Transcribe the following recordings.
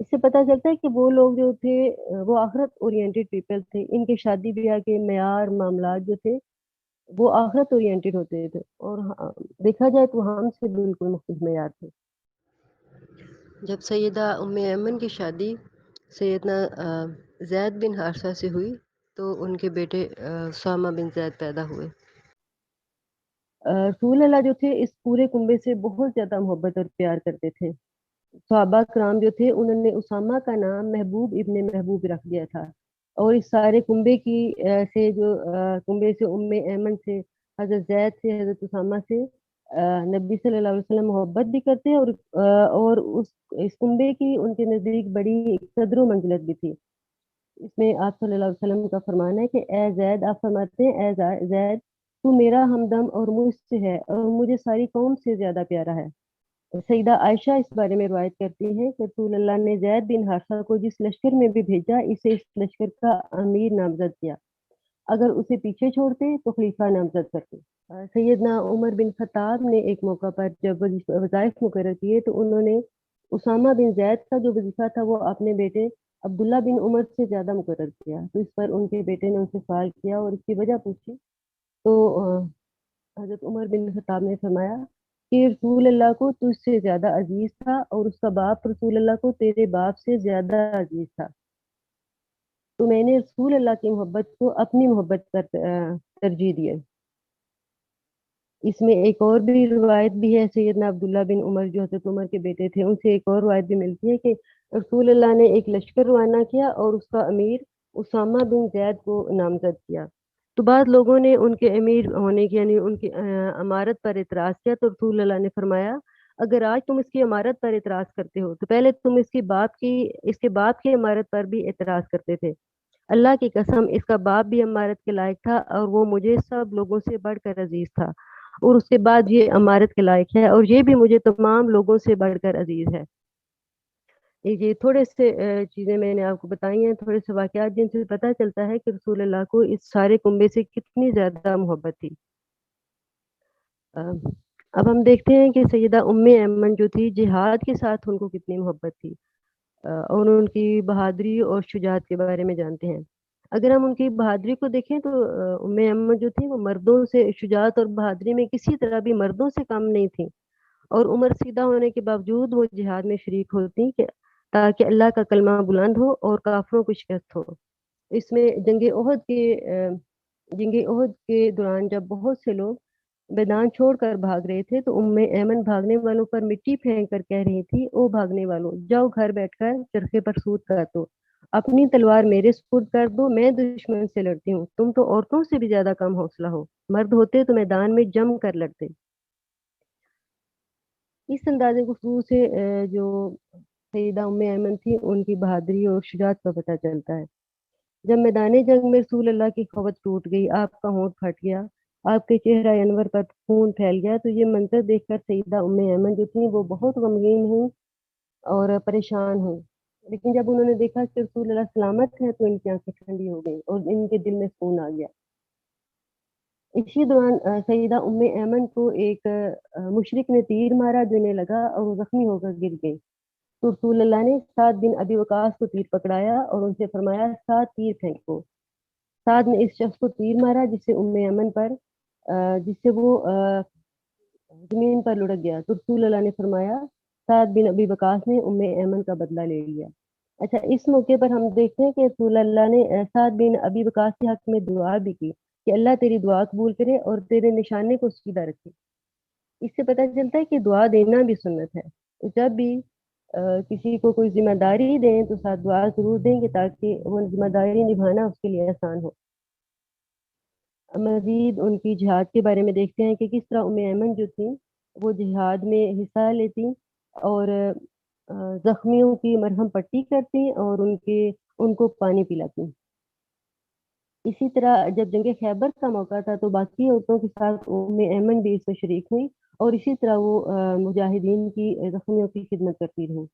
اس سے پتہ چلتا ہے کہ وہ لوگ جو تھے وہ آخرت اورینٹیڈ پیپل تھے. ان کے شادی بیاہ کے معیار معاملات جو تھے وہ آخرت اورینٹیڈ ہوتے تھے، اور دیکھا جائے تو ہم سے بالکل مختلف معیار تھے. جب سیدہ ام ایمن کی شادی سیدنا زید بن حارثہ سے ہوئی تو ان کے بیٹے اسامہ بن زید پیدا ہوئے. رسول اللہ جو تھے اس پورے کنبے سے بہت زیادہ محبت اور پیار کرتے تھے. صحابہ کرام جو تھے انہوں نے اسامہ کا نام محبوب ابن محبوب رکھ دیا تھا، اور اس سارے کنبے کی سے جو کنبے سے ام ایمن سے، حضرت زید سے، حضرت اسامہ سے نبی صلی اللہ علیہ وسلم محبت بھی کرتے ہیں، اور اس کنبے کی ان کے نزدیک بڑی قدر و منزلت بھی تھی. اس میں آپ صلی اللہ علیہ وسلم کا فرمان ہے کہ اے زید، آپ فرماتے ہیں اے زید تو میرا ہمدم اور مجھ سے ہے اور مجھے ساری قوم سے زیادہ پیارا ہے. سیدہ عائشہ اس بارے میں روایت کرتی ہیں کہ رسول اللہ نے زید بن حارثہ کو جس لشکر میں بھی بھیجا اسے اس لشکر کا امیر نامزد کیا، اگر اسے پیچھے چھوڑتے تو خلیفہ نامزد کرتے. سیدنا عمر بن خطاب نے ایک موقع پر جب وظائف مقرر کیے تو انہوں نے اسامہ بن زید کا جو وظیفہ تھا وہ اپنے بیٹے عبداللہ بن عمر سے زیادہ مقرر کیا. تو اس پر ان کے بیٹے نے ان سے سوال کیا اور اس کی وجہ پوچھی تو حضرت عمر بن خطاب نے فرمایا کہ رسول اللہ کو تجھ سے زیادہ عزیز تھا اور اس کا باپ رسول اللہ کو تیرے باپ سے زیادہ عزیز تھا، تو میں نے رسول اللہ کی محبت کو اپنی محبت پر ترجیح دی. اس میں ایک اور بھی روایت بھی ہے، سیدنا عبداللہ بن عمر جو حضرت عمر کے بیٹے تھے ان سے ایک اور روایت بھی ملتی ہے کہ رسول اللہ نے ایک لشکر روانہ کیا اور اس کا امیر اسامہ بن زید کو نامزد کیا. تو بعض لوگوں نے ان کے امیر ہونے کی یعنی ان کی امارت پر اعتراض کیا، تو رسول اللہ نے فرمایا اگر آج تم اس کی امارت پر اعتراض کرتے ہو تو پہلے تم اس کے باپ کی امارت پر بھی اعتراض کرتے تھے. اللہ کی قسم اس کا باپ بھی امارت کے لائق تھا اور وہ مجھے سب لوگوں سے بڑھ کر عزیز تھا، اور اس کے بعد یہ امارت کے لائق ہے اور یہ بھی مجھے تمام لوگوں سے بڑھ کر عزیز ہے. یہ تھوڑے سے چیزیں میں نے آپ کو بتائی ہیں، تھوڑے سے واقعات جن سے پتہ چلتا ہے کہ رسول اللہ کو اس سارے کنبے سے کتنی زیادہ محبت تھی. اب ہم دیکھتے ہیں کہ سیدہ ام ایمن جو تھی جہاد کے ساتھ ان کو کتنی محبت تھی، اور ان کی بہادری اور شجاعت کے بارے میں جانتے ہیں. اگر ہم ان کی بہادری کو دیکھیں تو ام ایمن جو تھی وہ مردوں سے شجاعت اور بہادری میں کسی طرح بھی مردوں سے کم نہیں تھی، اور عمر سیدھا ہونے کے باوجود وہ جہاد میں شریک ہوتی کہ تاکہ اللہ کا کلمہ بلند ہو اور کافروں کو شکست ہو. اس میں جنگ احد کے دوران جب بہت سے لوگ میدان چھوڑ کر بھاگ رہے تھے تو ام ایمن بھاگنے والوں پر مٹی پھینک کر کہہ رہی تھی او بھاگنے والوں جاؤ گھر بیٹھ کر چرخے پر سود کر دو، اپنی تلوار میرے سپرد کر دو، میں دشمن سے لڑتی ہوں، تم تو عورتوں سے بھی زیادہ کم حوصلہ ہو، مرد ہوتے تو میدان میں جم کر لڑتے. اس انداز گفتگو سے جو سیدہ ام ایمن تھی ان کی بہادری اور شجاعت کا پتہ چلتا ہے. جب میدان جنگ میں رسول اللہ کی قوت ٹوٹ گئی، آپ کا ہونٹ پھٹ گیا، آپ کے چہرہ انور پر خون پھیل گیا، تو یہ منظر دیکھ کر سیدہ ام ایمن جو تھی وہ بہت غمگین ہوئی اور پریشان ہوئی. لیکن جب انہوں نے دیکھا کہ رسول اللہ سلامت ہے تو ان کی آنکھیں ٹھنڈی ہو گئی اور ان کے دل میں سکون آ گیا. اسی دوران سیدہ ام ایمن کو ایک مشرک نے تیر مارا جو انہیں لگا اور وہ زخمی ہو کر گر گئی. تو رسول اللہ نے سعد بن ابی وقاص کو تیر پکڑایا اور ان سے فرمایا سعد تیر پھینکو. سعد نے اس شخص کو تیر مارا جس سے وہ زمین پر لڑک گیا. تو رسول اللہ نے فرمایا سعد بن ابی وقاص نے ام ایمن کا بدلہ لے لیا. اچھا، اس موقع پر ہم دیکھتے ہیں کہ رسول اللہ نے سعد بن ابی وقاص کے حق میں دعا بھی کی کہ اللہ تیری دعا قبول کرے اور تیرے نشانے کو سیدھا رکھے. اس سے پتہ چلتا ہے کہ دعا دینا بھی سنت ہے. تو جب بھی کسی کو کوئی ذمہ داری دیں تو ساتھ دعا ضرور دیں گے تاکہ وہ ذمہ داری نبھانا اس کے لیے آسان ہو. مزید ان کی جہاد کے بارے میں دیکھتے ہیں کہ کس طرح ام ایمن جو تھیں وہ جہاد میں حصہ لیتی اور زخمیوں کی مرہم پٹی کرتی اور ان کو پانی پلاتی. اسی طرح جب جنگ خیبر کا موقع تھا تو باقی عورتوں کے ساتھ ام ایمن بھی اس میں شریک ہوئی اور اسی طرح وہ مجاہدین کی زخمیوں کی خدمت کرتی رہی.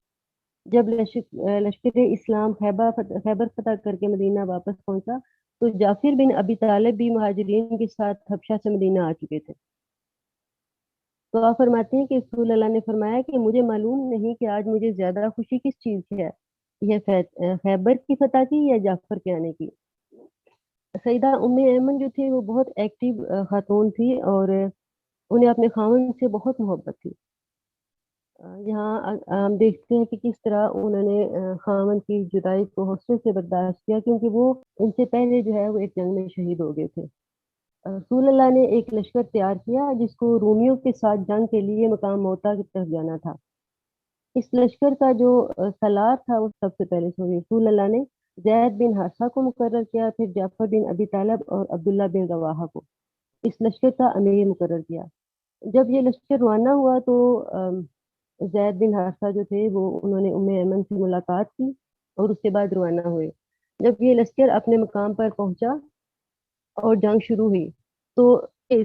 جب لشکر اسلام خیبر فتح کر کے مدینہ واپس پہنچا تو جعفر بن ابی طالب بھی مہاجرین کے ساتھ حبشہ سے مدینہ آ چکے تھے. تو آپ فرماتے ہیں کہ رسول اللہ نے فرمایا کہ مجھے معلوم نہیں کہ آج مجھے زیادہ خوشی کس چیز کی ہے، یہ خیبر کی فتح کی یا جعفر کے آنے کی؟ سیدہ ام ایمن جو تھی وہ بہت ایکٹیو خاتون تھی، اور انہیں اپنے خاوند سے بہت محبت تھی۔ یہاں ہم دیکھتے ہیں کہ کس طرح انہوں نے خاوند کی جدائی کو حوصلے سے برداشت کیا، کیونکہ وہ ان سے پہلے جو ہے وہ ایک جنگ میں شہید ہو گئے تھے۔ رسول اللہ نے ایک لشکر تیار کیا جس کو رومیوں کے ساتھ جنگ کے لیے مقام موتا کی طرف جانا تھا۔ اس لشکر کا جو سالار تھا وہ سب سے پہلے رسول اللہ نے زید بن حارثہ کو مقرر کیا، پھر جعفر بن ابی طالب اور عبداللہ بن رواحہ کو اس لشکر کا امیر مقرر کیا۔ جب یہ لشکر روانہ ہوا تو زید بن حارثہ جو تھے وہ انہوں نے ام ایمن سے ملاقات کی اور اس کے بعد روانہ ہوئے۔ جب یہ لشکر اپنے مقام پر پہنچا اور جنگ شروع ہوئی تو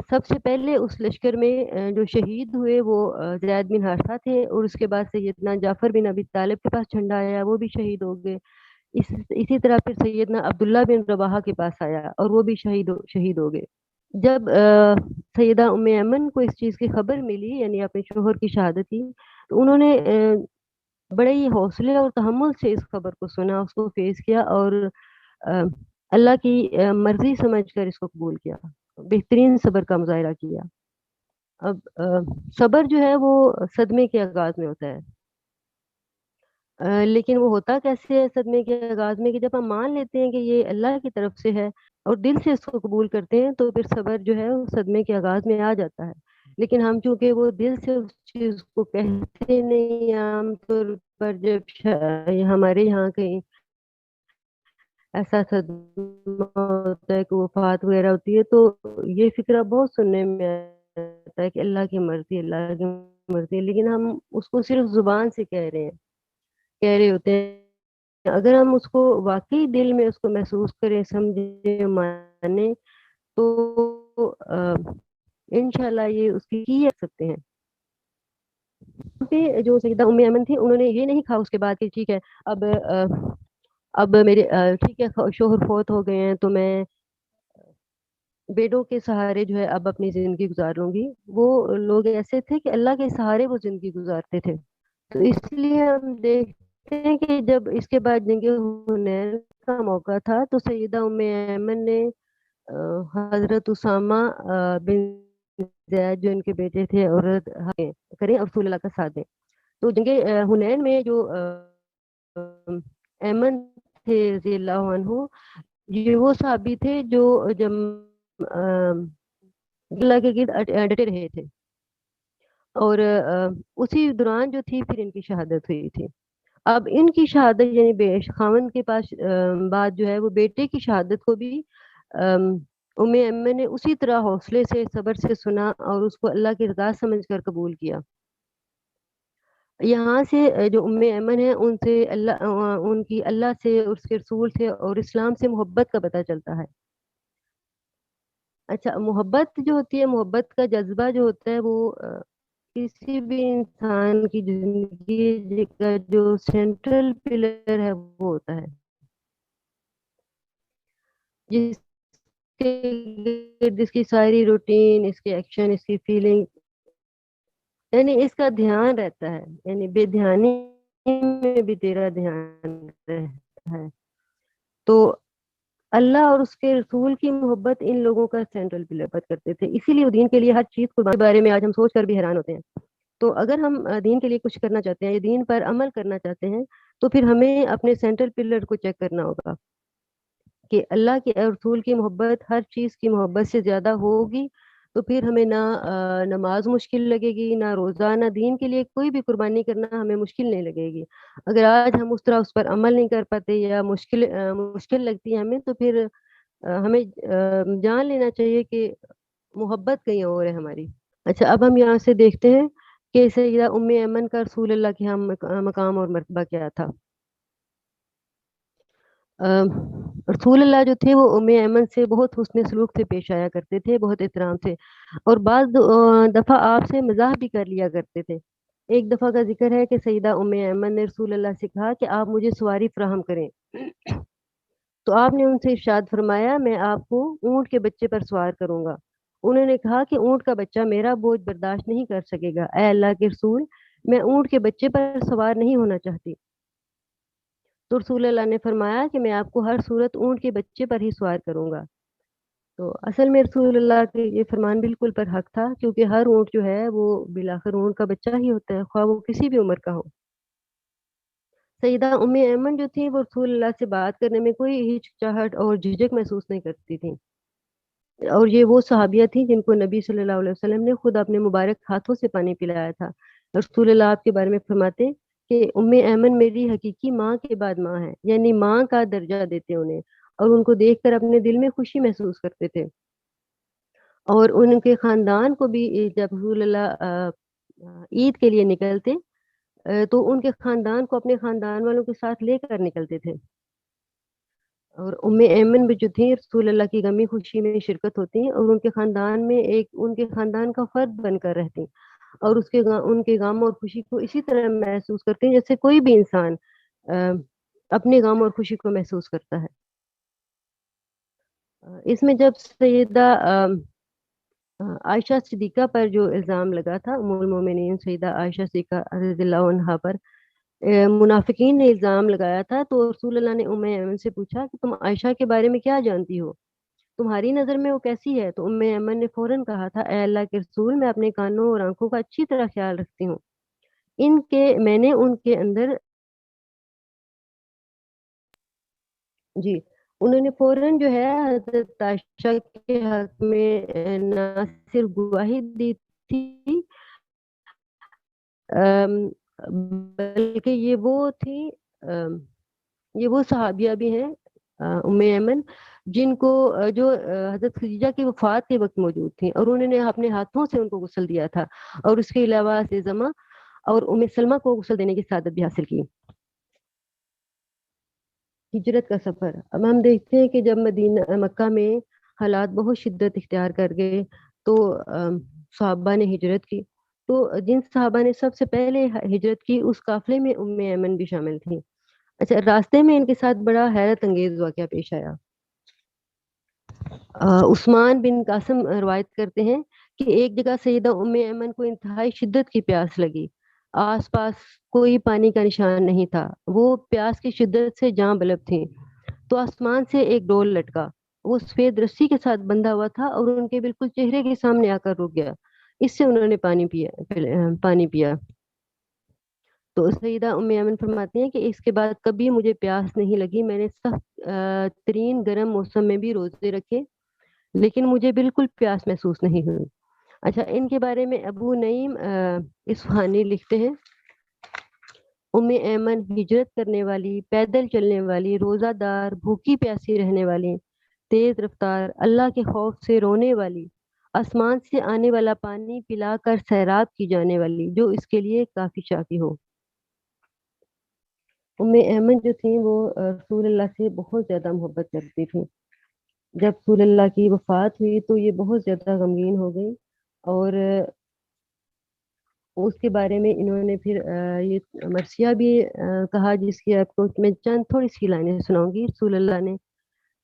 سب سے پہلے اس لشکر میں جو شہید ہوئے وہ زید بن حارثہ تھے، اور اس کے بعد سیدنا جعفر بن ابی طالب کے پاس جھنڈا آیا، وہ بھی شہید ہو گئے۔ اسی طرح پھر سیدنا عبداللہ بن رواحہ کے پاس آیا اور وہ بھی شہید ہو گئے۔ جب سیدہ ام ایمن کو اس چیز کی خبر ملی، یعنی اپنے شوہر کی شہادت کی، تو انہوں نے بڑے ہی حوصلے اور تحمل سے اس خبر کو سنا، اس کو فیس کیا، اور اللہ کی مرضی سمجھ کر اس کو قبول کیا، بہترین صبر کا مظاہرہ کیا۔ اب صبر جو ہے وہ صدمے کے آغاز میں ہوتا ہے، لیکن وہ ہوتا کیسے ہے صدمے کے آغاز میں، کہ جب ہم مان لیتے ہیں کہ یہ اللہ کی طرف سے ہے اور دل سے اس کو قبول کرتے ہیں تو پھر صبر جو ہے وہ صدمے کے آغاز میں آ جاتا ہے۔ لیکن ہم چونکہ وہ دل سے اس چیز کو کہتے نہیں، عام طور پر جب ہمارے یہاں کہیں ایسا صدمہ ہوتا ہے کہ وفات وغیرہ ہوتی ہے تو یہ فکرہ بہت سننے میں آتا ہے کہ اللہ کی مرضی، اللہ کی مرضی، لیکن ہم اس کو صرف زبان سے کہہ رہے ہوتے ہیں۔ اگر ہم اس کو واقعی دل میں اس کو محسوس کریں، سمجھیں، مانیں تو انشاءاللہ یہ اس کی رکھ سکتے ہیں۔ پہ جو سیدہ ام ایمن تھی انہوں نے یہ نہیں کہا اس کے بعد کہ ٹھیک ہے اب میرے ٹھیک ہے شوہر فوت ہو گئے ہیں تو میں بیٹوں کے سہارے جو ہے اب اپنی زندگی گزار لوں گی۔ وہ لوگ ایسے تھے کہ اللہ کے سہارے وہ زندگی گزارتے تھے۔ تو اس لیے ہم دیکھتے ہیں کہ جب اس کے بعد جنگ حنین کا موقع تھا تو سیدہ ام ایمن نے حضرت اسامہ بن زید جو ان کے بیٹے تھے، عورت کریں رسول اللہ کا ساتھ دیں۔ تو جنگ حنین میں جو ایمن تھے رضی اللہ عنہ، یہ وہ صحابی تھے جو جب اللہ کے گرد ڈٹے رہے تھے، اور اسی دوران جو تھی پھر ان کی شہادت ہوئی تھی۔ اب ان کی شہادت یعنی خاوند کے پاس بعد جو ہے وہ بیٹے کی شہادت کو بھی ام ایمن نے اسی طرح حوصلے سے صبر سے سنا اور اس کو اللہ کی رضا سمجھ کر قبول کیا۔ یہاں سے جو ام ایمن ہے ان سے ان کی اللہ سے، اس کے رسول سے اور اسلام سے محبت کا پتہ چلتا ہے۔ اچھا، محبت جو ہوتی ہے، محبت کا جذبہ جو ہوتا ہے وہ کسی بھی انسان کی زندگی کا جو سینٹرل پلر ہے وہ ہوتا ہے، جس کے گرد اس کی ساری روٹین، اس کے ایکشن، اس کی فیلنگ، یعنی اس کا دھیان رہتا ہے، یعنی بے دھیانی میں بھی تیرا دھیان رہتا ہے۔ تو اللہ اور اس کے رسول کی محبت ان لوگوں کا سینٹرل پلر کرتے تھے، اسی لیے وہ دین کے لیے ہر چیز کے بارے میں آج ہم سوچ کر بھی حیران ہوتے ہیں۔ تو اگر ہم دین کے لیے کچھ کرنا چاہتے ہیں یا دین پر عمل کرنا چاہتے ہیں تو پھر ہمیں اپنے سینٹرل پلر کو چیک کرنا ہوگا کہ اللہ کے رسول کی محبت ہر چیز کی محبت سے زیادہ ہوگی، تو پھر ہمیں نہ نماز مشکل لگے گی، نہ روزہ، نہ دین کے لیے کوئی بھی قربانی کرنا ہمیں مشکل نہیں لگے گی۔ اگر آج ہم اس طرح اس پر عمل نہیں کر پاتے یا مشکل لگتی ہے ہمیں، تو پھر ہمیں جان لینا چاہیے کہ محبت کہیں اور ہے ہماری۔ اچھا، اب ہم یہاں سے دیکھتے ہیں کہ سیدہ ام ایمن کا رسول اللہ کے ہاں مقام اور مرتبہ کیا تھا۔ رسول اللہ جو تھے وہ ام ایمن سے بہت حسن سلوک سے پیش آیا کرتے تھے، بہت احترام سے، اور بعض دفعہ آپ سے مزاح بھی کر لیا کرتے تھے۔ ایک دفعہ کا ذکر ہے کہ سیدہ ام ایمن نے رسول اللہ سے کہا کہ آپ مجھے سواری فراہم کریں، تو آپ نے ان سے ارشاد فرمایا میں آپ کو اونٹ کے بچے پر سوار کروں گا۔ انہوں نے کہا کہ اونٹ کا بچہ میرا بوجھ برداشت نہیں کر سکے گا، اے اللہ کے رسول، میں اونٹ کے بچے پر سوار نہیں ہونا چاہتی۔ تو رسول اللہ نے فرمایا کہ میں آپ کو ہر صورت اونٹ کے بچے پر ہی سوار کروں گا۔ تو اصل میں رسول اللہ کے یہ فرمان بالکل پر حق تھا، کیونکہ ہر اونٹ جو ہے وہ بالآخر اونٹ کا بچہ ہی ہوتا ہے، خواہ وہ کسی بھی عمر کا ہو۔ سیدہ ام ایمن جو تھی وہ رسول اللہ سے بات کرنے میں کوئی ہچکچاہٹ اور جھجک محسوس نہیں کرتی تھی، اور یہ وہ صحابیہ تھیں جن کو نبی صلی اللہ علیہ وسلم نے خود اپنے مبارک ہاتھوں سے پانی پلایا تھا۔ رسول اللہ آپ کے بارے میں فرماتے کہ ام ایمن میری حقیقی ماں کے بعد ماں ہے، یعنی ماں کا درجہ دیتے انہیں، اور ان کو دیکھ کر اپنے دل میں خوشی محسوس کرتے تھے۔ اور ان کے خاندان کو بھی جب رسول اللہ عید کے لیے نکلتے تو ان کے خاندان کو اپنے خاندان والوں کے ساتھ لے کر نکلتے تھے، اور ام ایمن بھی جو تھی رسول اللہ کی غمی خوشی میں شرکت ہوتی ہیں، اور ان کے خاندان میں ایک ان کے خاندان کا فرد بن کر رہتی ہیں، اور ان کے غم اور خوشی کو اسی طرح محسوس کرتے ہیں جیسے کوئی بھی انسان آ، اپنے غم اور خوشی کو محسوس کرتا ہے۔ اس میں جب سیدہ عائشہ صدیقہ پر جو الزام لگا تھا، ام المومنین سیدہ عائشہ صدیقہ رضی اللہ عنہا پر منافقین نے الزام لگایا تھا، تو رسول اللہ نے ام ایمن سے پوچھا کہ تم عائشہ کے بارے میں کیا جانتی ہو، تمہاری نظر میں وہ کیسی ہے؟ تو ام ایمن نے فوراً کہا تھا، اے اللہ کے رسول، میں اپنے کانوں اور آنکھوں کا اچھی طرح خیال رکھتی ہوں، ان کے میں نے ان کے اندر جی انہوں نے فوراً جو ہے حضرت عائشہ کے حق میں نہ صرف گواہی دی تھی، ام، بلکہ یہ وہ صحابیہ بھی ہیں ام ایمن جن کو جو حضرت خدیجہ کی وفات کے وقت موجود تھیں، اور انہوں نے اپنے ہاتھوں سے ان کو غسل دیا تھا، اور اس کے علاوہ زمہ اور ام سلمہ کو غسل دینے کی سعادت بھی حاصل کی۔ ہجرت کا سفر، اب ہم دیکھتے ہیں کہ جب مکہ میں حالات بہت شدت اختیار کر گئے تو صحابہ نے ہجرت کی، تو جن صحابہ نے سب سے پہلے ہجرت کی اس قافلے میں ام ایمن بھی شامل تھیں۔ اچھا، راستے میں ان کے ساتھ بڑا حیرت انگیز واقعہ پیش آیا۔ عثمان بن قاسم روایت کرتے ہیں کہ ایک جگہ سیدہ ام ایمن کو انتہائی شدت کی پیاس لگی، آس پاس کوئی پانی کا نشان نہیں تھا، وہ پیاس کی شدت سے جاں بلب تھیں، تو آسمان سے ایک ڈول لٹکا، وہ سفید رسی کے ساتھ بندھا ہوا تھا اور ان کے بالکل چہرے کے سامنے آ کر رک گیا، اس سے انہوں نے پانی پیا۔ تو سیدہ ام ایمن فرماتی ہیں کہ اس کے بعد کبھی مجھے پیاس نہیں لگی، میں نے سخت ترین گرم موسم میں بھی روزے رکھے لیکن مجھے بالکل پیاس محسوس نہیں ہوئی۔ اچھا، ان کے بارے میں ابو نعیم اصفہانی لکھتے ہیں، ام ایمن ہجرت کرنے والی، پیدل چلنے والی، روزہ دار، بھوکی پیاسی رہنے والی، تیز رفتار، اللہ کے خوف سے رونے والی، آسمان سے آنے والا پانی پلا کر سیراب کی جانے والی، جو اس کے لیے کافی شافی ہو۔ ام ایمن جو تھیں وہ رسول اللہ سے بہت زیادہ محبت کرتی تھیں۔ جب رسول اللہ کی وفات ہوئی تو یہ بہت زیادہ غمگین ہو گئی، اور اس کے بارے میں انہوں نے پھر یہ مرثیہ بھی کہا، جس کی آپ کو میں چند تھوڑی سی لائنیں سناؤں گی۔ رسول اللہ نے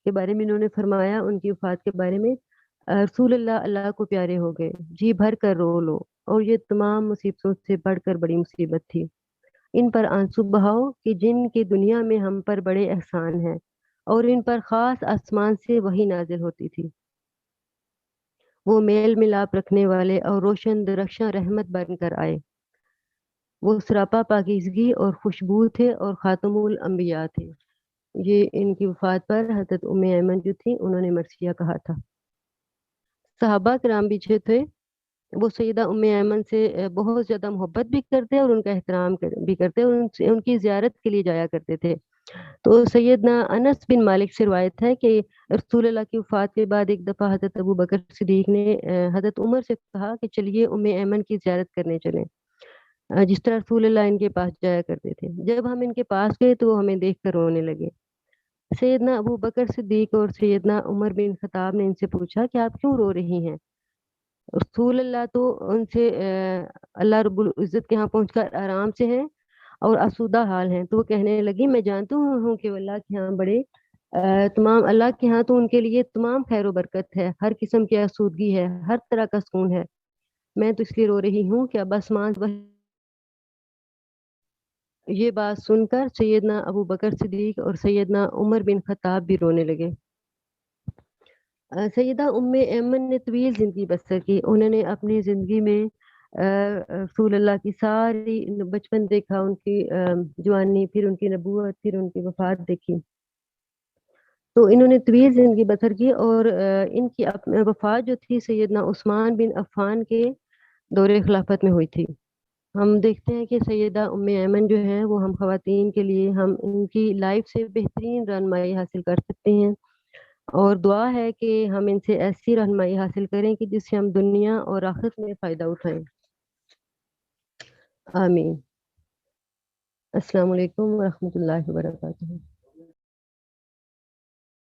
کے بارے میں انہوں نے فرمایا، ان کی وفات کے بارے میں، رسول اللہ اللہ کو پیارے ہو گئے، جی بھر کر رو لو، اور یہ تمام مصیبتوں سے بڑھ کر بڑی مصیبت تھی، ان پر آنسو بہاؤ کہ جن کی دنیا میں ہم پر بڑے احسان ہیں، اور ان پر خاص آسمان سے وحی نازل ہوتی تھی، وہ میل ملاپ رکھنے والے اور روشن درخشاں رحمت بن کر آئے، وہ سراپا پاکیزگی اور خوشبو تھے اور خاتم الانبیاء تھے۔ یہ ان کی وفات پر حضرت ام ایمن جو تھی انہوں نے مرثیہ کہا تھا۔ صحابہ کرام بھی جو تھے وہ سیدہ ام ایمن سے بہت زیادہ محبت بھی کرتے اور ان کا احترام بھی کرتے، اور ان کی زیارت کے لیے جایا کرتے تھے۔ تو سیدنا انس بن مالک سے روایت ہے کہ رسول اللہ کی وفات کے بعد ایک دفعہ حضرت ابو بکر صدیق نے حضرت عمر سے کہا کہ چلیے ام ایمن کی زیارت کرنے چلیں، جس طرح رسول اللہ ان کے پاس جایا کرتے تھے۔ جب ہم ان کے پاس گئے تو وہ ہمیں دیکھ کر رونے لگے۔ سیدنا ابو بکر صدیق اور سیدنا عمر بن خطاب نے ان سے پوچھا کہ آپ کیوں رو رہی ہیں؟ رسول اللہ تو ان سے اللہ رب العزت کے ہاں پہنچ کر آرام سے ہیں اور آسودہ حال ہیں، تو وہ کہنے لگی میں جانتی ہوں کہ اللہ کے ہاں تمام اللہ کے ہاں تو ان کے لیے تمام خیر و برکت ہے، ہر قسم کی آسودگی ہے، ہر طرح کا سکون ہے، میں تو اس لیے رو رہی ہوں کہ اب آسمان یہ بات سن کر سیدنا ابو بکر صدیق اور سیدنا عمر بن خطاب بھی رونے لگے۔ سیدہ ایمن نے طویل زندگی بسر کی۔ انہوں نے اپنی زندگی میں رسول اللہ کی ساری بچپن دیکھا، ان کی جوانی، پھر ان کی نبوت، پھر ان کی وفات دیکھی۔ تو انہوں نے طویل زندگی بسر کی، اور ان کی وفات جو تھی سیدنا عثمان بن عفان کے دور خلافت میں ہوئی تھی۔ ہم دیکھتے ہیں کہ سیدہ ایمن جو ہیں وہ ہم خواتین کے لیے ہم ان کی لائف سے بہترین رہنمائی حاصل کر سکتے ہیں، اور دعا ہے کہ ہم ان سے ایسی رہنمائی حاصل کریں کہ جس سے ہم دنیا اور آخرت میں فائدہ اٹھائیں۔ آمین۔ السلام علیکم ورحمۃ اللہ وبرکاتہ۔